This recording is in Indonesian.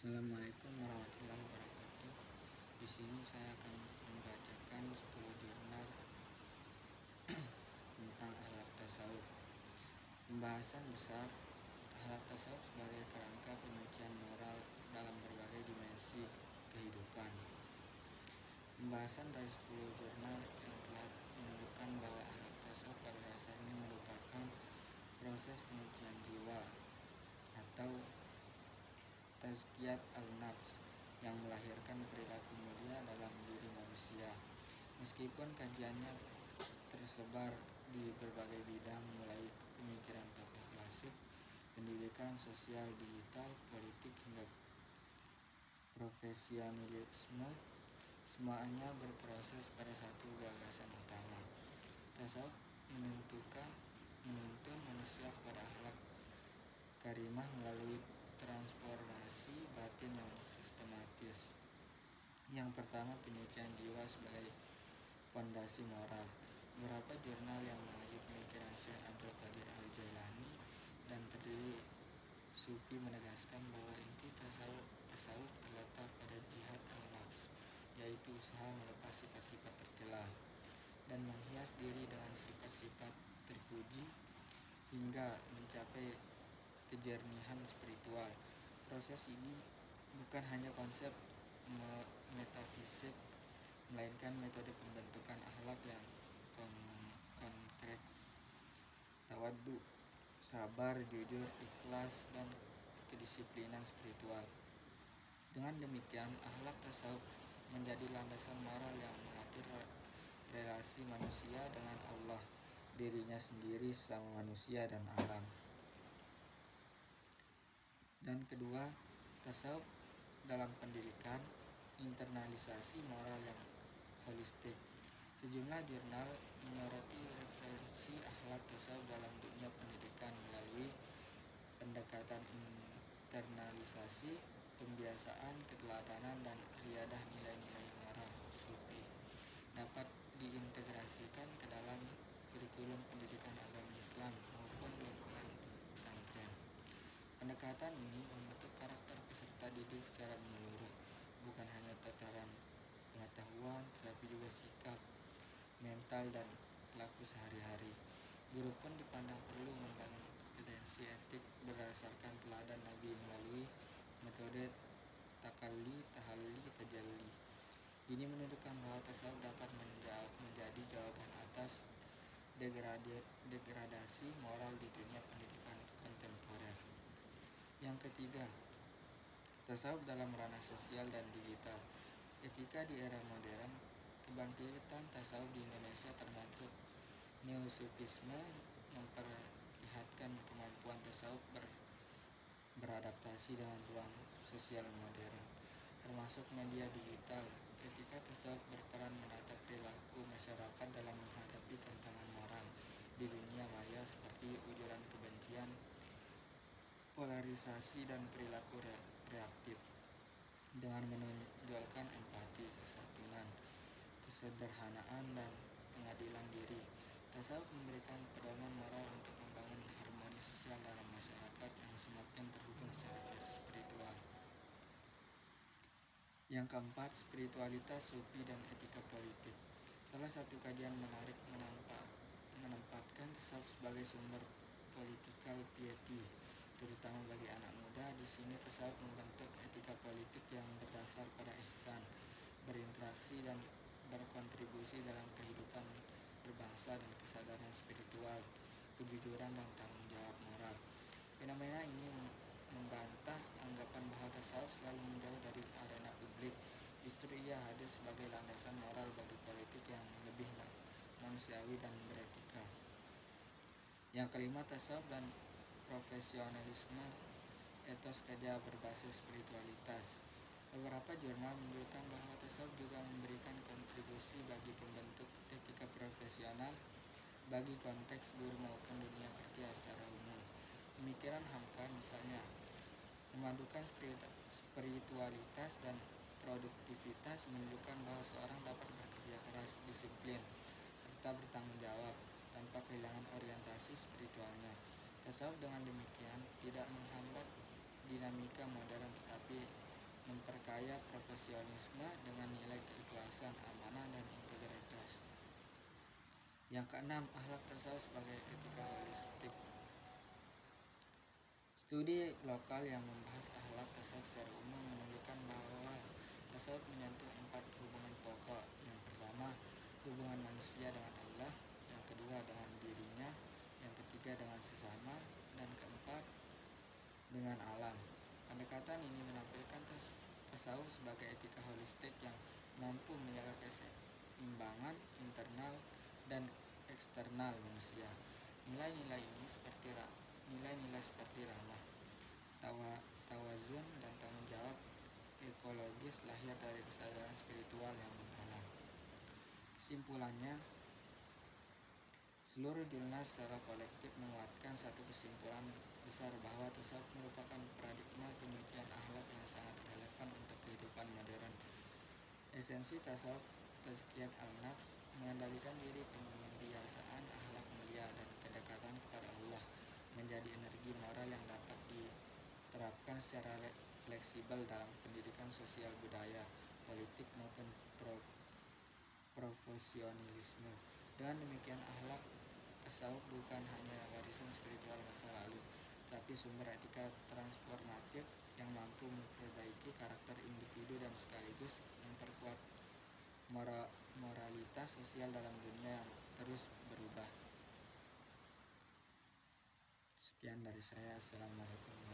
Assalamualaikum warahmatullahi wabarakatuh. Di sini saya akan membacakan 10 jurnal tentang akhlak tasawuf. Pembahasan besar akhlak tasawuf sebagai kerangka pemikiran moral dalam berbagai dimensi kehidupan. Pembahasan dari 10 jurnal yang telah menunjukkan bahwa akhlak tasawuf pada dasarnya merupakan proses pengujian jiwa atau tazkiyat al-nafs yang melahirkan perilaku mulia dalam diri manusia. Meskipun kajiannya tersebar di berbagai bidang mulai pemikiran tokoh klasik, pendidikan sosial, digital, politik hingga profesionalisme, semuanya berproses pada satu gagasan utama. Tasawuf menuntun manusia kepada akhlak karimah melalui transformasi batin yang sistematis. Yang pertama, penyucian jiwa sebagai fondasi moral. Beberapa jurnal yang mengaji pemikiran Syekh Abdul Qadir Al-Jailani dan terdiri Sufi menegaskan bahwa inti tasawuf terletak pada jihad al-nafs, yaitu usaha melepas sifat-sifat tercela dan menghias diri dengan sifat-sifat terpuji hingga mencapai kejernihan spiritual. Proses ini bukan hanya konsep metafisik, melainkan metode pembentukan akhlak yang konkret. Tawaddu, sabar, jujur, ikhlas, dan kedisiplinan spiritual. Dengan demikian, akhlak tasawuf menjadi landasan moral yang mengatur relasi manusia dengan Allah, dirinya sendiri, sama manusia, dan alam. Dan kedua, tasawuf dalam pendidikan, internalisasi moral yang holistik. Sejumlah jurnal menyoroti referensi akhlak tasawuf dalam dunia pendidikan melalui pendekatan internalisasi, pembiasaan, keteladanan, dan riadah nilai-nilai moral sufi dapat diintegrasikan ke dalam kurikulum pendidikan agama Islam maupun lingkungan pesantren. Pendekatan ini membentuk karakter peserta didik secara menyeluruh, bukan hanya tataran pengetahuan, tetapi juga sikap, mental, dan perilaku sehari-hari. Guru pun dipandang perlu membangun kompetensi etik berdasarkan teladan Nabi melalui metode takalli, tahalli, tajalli. Ini menunjukkan bahwa tasawuf dapat menjadi jawaban atas degradasi moral di dunia pendidikan kontemporer. Yang ketiga, tasawuf dalam ranah sosial dan digital. Ketika di era modern, kebangkitan tasawuf di Indonesia termasuk neosufisme memperlihatkan kemampuan tasawuf beradaptasi dengan ruang sosial modern, termasuk media digital. Ketika tasawuf berperan menata perilaku masyarakat dalam menghadapi tantangan moral di dunia maya seperti ujaran kebencian, polarisasi, dan perilaku reaktif. Dengan menonjolkan empati, kesantunan, kesederhanaan, dan pengadilan diri, tasawuf memberikan pedoman moral untuk membangun harmoni sosial dalam masyarakat yang semakin terhubung secara spiritual. Yang keempat, spiritualitas sufi dan etika politik. Salah satu kajian menarik menempatkan tasawuf sebagai sumber political piety, terutama bagi anak muda. Di sini tasawuf membentuk etika politik yang berdasar pada ihsan, berinteraksi, dan berkontribusi dalam kehidupan berbangsa, dan kesadaran spiritual, kejujuran, dan tanggung jawab moral. Fenomena ini membantah anggapan bahwa tasawuf selalu menjauh dari arena publik. Justru ia hadir sebagai landasan moral bagi politik yang lebih manusiawi dan beretika. Yang kelima, tasawuf dan profesionalisme, etos kerja berbasis spiritualitas. Beberapa jurnal menunjukkan bahwa tasawuf juga memberikan kontribusi bagi pembentuk etika profesional bagi konteks guru maupun dunia kerja secara umum. Pemikiran Hamka misalnya memadukan spiritualitas dan produktivitas, menunjukkan bahwa seorang dapat bekerja keras, disiplin, serta bertanggung jawab tanpa kehilangan orientasi spiritualnya. Tasawuf dengan demikian tidak menghambat dinamika modern, tetapi memperkaya profesionalisme dengan nilai keikhlasan, amanah, dan integritas. Yang keenam, akhlak tasawuf sebagai etika holistik. Studi lokal yang membahas akhlak tasawuf secara umum menunjukkan bahwa tasawuf menyentuh 4 hubungan pokok. Yang pertama, hubungan manusia dengan Allah. Yang kedua, dengan dirinya. Yang ketiga, dengan sesama. Dan keempat, dengan alam. Pendekatan ini menampilkan tasawuf sebagai etika holistik yang mampu menjaga keseimbangan internal dan eksternal manusia. Nilai-nilai seperti rahmah, tawazun, dan tanggung jawab ekologis lahir dari kesadaran spiritual yang mendalam. Kesimpulannya, seluruh dunia secara kolektif menguatkan satu kesimpulan besar bahwa tasawuf merupakan paradigma penelitian akhlak yang sangat relevan untuk kehidupan modern. Esensi tasawuf, tazkiyat al-nafs, mengendalikan diri, pembiasaan akhlak mulia, dan kedekatan kepada Allah menjadi energi moral yang dapat diterapkan secara fleksibel dalam pendidikan sosial, budaya, politik, maupun profesionalisme. Dengan demikian, akhlak tasawuf bukan hanya warisan spiritual masa lalu, tapi sumber etika transformatif yang mampu memperbaiki karakter individu dan sekaligus memperkuat moralitas sosial dalam dunia yang terus berubah. Sekian dari saya. Assalamualaikum warahmatullahi wabarakatuh.